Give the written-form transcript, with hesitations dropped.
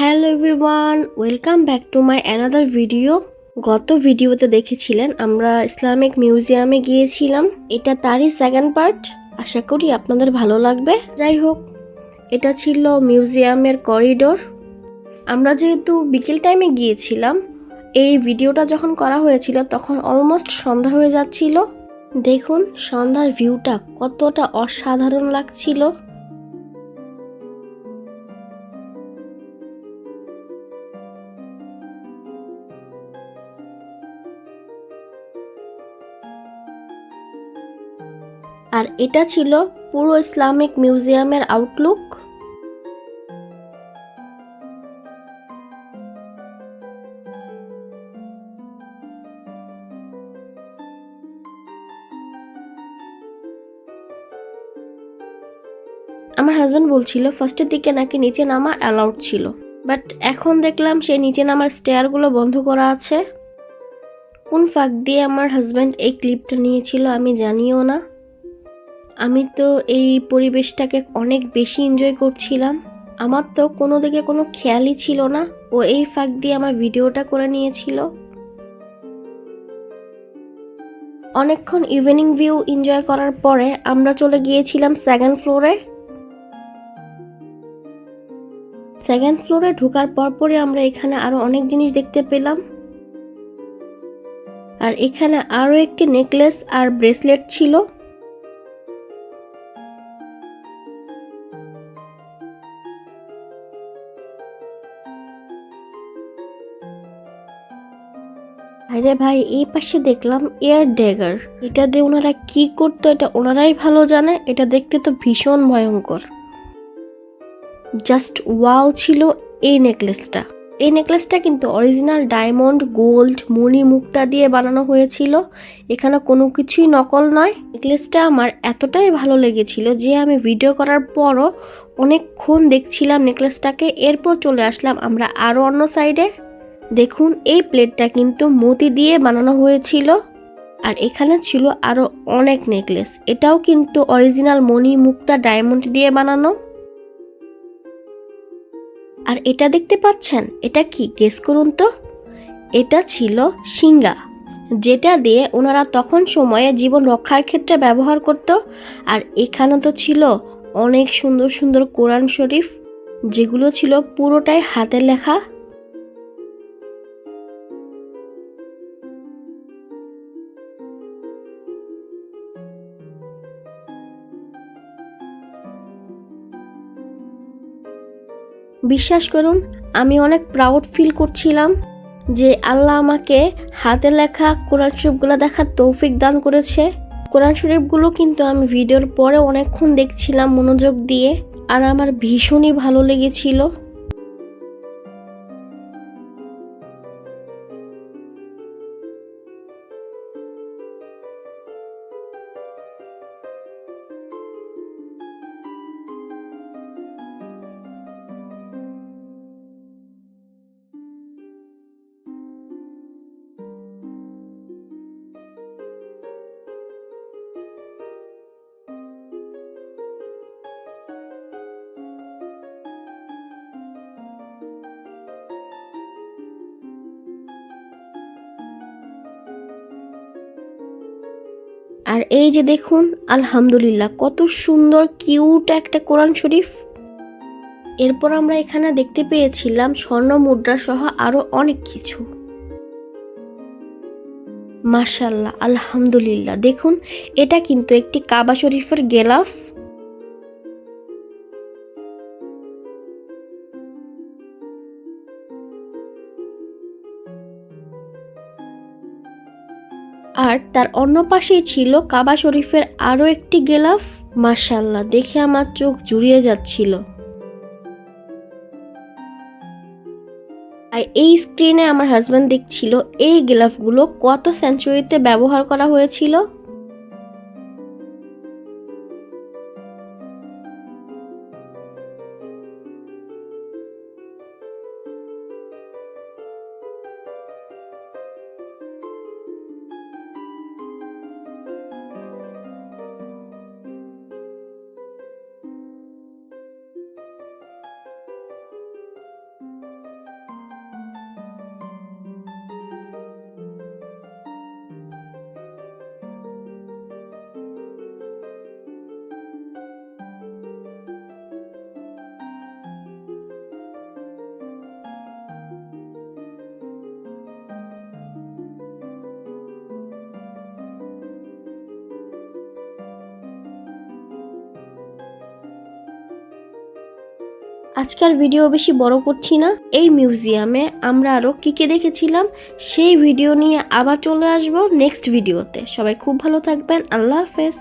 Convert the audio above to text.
Hello everyone, welcome back to my another video. গত ভিডিওতে দেখেছিলেন আমরা ইসলামিক মিউজিয়ামে গিয়েছিলাম। এটা তারই সেকেন্ড পার্ট। আশা করি আপনাদের ভালো লাগবে। যাই হোক, এটা ছিল মিউজিয়ামের করিডোর। আমরা যেহেতু বিকেল টাইমে গিয়েছিলাম, এই ভিডিওটা যখন করা হয়েছিল তখন অলমোস্ট সন্ধ্যা হয়ে যাচ্ছিল। দেখুন সন্ধ্যার ভিউটা কতটা অসাধারণ লাগছিল। আর এটা ছিল পুরো ইসলামিক মিউজিয়ামের আউটলুক। আমার হাজব্যান্ড বলছিল ফার্স্টের দিকে নাকি নিচে নামা অ্যালাউড ছিল, বাট এখন দেখলাম সেই নিচে নামার স্টেয়ারগুলো বন্ধ করা আছে। কোন ফাঁক দিয়ে আমার হাজব্যান্ড এই ক্লিপটা নিয়েছিল আমি জানিও না। আমি তো এই পরিবেশটাকে অনেক বেশি এনজয় করছিলাম। আমার তো কোনো দিকে কোনো খেয়ালই ছিল না ও এই ফাঁক দিয়ে আমার ভিডিওটা করে নিয়েছিল। অনেকক্ষণ ইভিনিং ভিউ এনজয় করার পরে আমরা চলে গিয়েছিলাম সেকেন্ড ফ্লোরে। সেকেন্ড ফ্লোরে ঢোকার পরপরই আমরা এখানে আরো অনেক জিনিস দেখতে পেলাম। আর এখানে আরো একটি নেকলেস আর ব্রেসলেট ছিল। আরে ভাই, এই পাশে দেখলাম এয়ার ড্যাগার। এটা দিয়ে ওনারা কি করতো এটা ওনারাই ভালো জানে। এটা দেখতে তো ভীষণ ভয়ঙ্কর। জাস্ট ওয়াও ছিল এই নেকলেসটা। এই নেকলেসটা কিন্তু অরিজিনাল ডায়মন্ড, গোল্ড, মণি, মুক্তা দিয়ে বানানো হয়েছিল। এখানে কোনো কিছুই নকল নয়। নেকলেসটা আমার এতটাই ভালো লেগেছিল যে আমি ভিডিও করার পরও অনেকক্ষণ দেখছিলাম নেকলেসটাকে। এরপর চলে আসলাম আমরা আরও অন্য সাইডে। দেখুন এই প্লেটটা কিন্তু মতি দিয়ে বানানো হয়েছিল। আর এখানে ছিল আরো অনেক নেকলেস। এটাও কিন্তু অরিজিনাল মণি, মুক্তা, ডায়মন্ড দিয়ে বানানো। আর এটা দেখতে পাচ্ছেন, এটা কি গেস করুন তো? এটা ছিল শিঙ্গা, যেটা দিয়ে ওনারা তখন সময়ে জীবন রক্ষার ক্ষেত্রে ব্যবহার করত। আর এখানে তো ছিল অনেক সুন্দর সুন্দর কোরআন শরীফ, যেগুলো ছিল পুরোটাই হাতের লেখা। বিশ্বাস করুন, আমি অনেক প্রাউড ফিল করছিলাম যে আল্লাহ আমাকে হাতে লেখা কোরআন শরীফগুলো দেখার তৌফিক দান করেছে। কোরআন শরীফগুলো কিন্তু আমি ভিডিওর পরে অনেকক্ষণ দেখছিলাম মনোযোগ দিয়ে, আর আমার ভীষণই ভালো লেগেছিল। আর এই যে দেখুন, আলহামদুলিল্লাহ, কত সুন্দর কিউট একটা কোরআন শরীফ। এরপর আমরা এখানে দেখতে পেয়েছিলাম স্বর্ণ মুদ্রা সহ আরো অনেক কিছু। মাশাআল্লাহ, আলহামদুলিল্লাহ। দেখুন এটা কিন্তু একটি কাবা শরীফের গেলাফ। আর তার অন্য পাশেই ছিল কাবা শরীফের আরো একটি গেলাফ। মাশাআল্লাহ, দেখে আমার চোখ জুড়িয়ে যাচ্ছিল। আর এই স্ক্রিনে আমার হাজব্যান্ড দেখছিল এই গিলাফগুলো কত সেঞ্চুরিতে ব্যবহার করা হয়েছিল। আজকের ভিডিও বেশি বড় করছি না। এই মিউজিয়ামে আমরা আরো কি দেখেছিলাম সেই ভিডিও নিয়ে আবার চলে আসবো নেক্সট ভিডিওতে। সবাই খুব ভালো থাকবেন। আল্লাহ হাফেজ।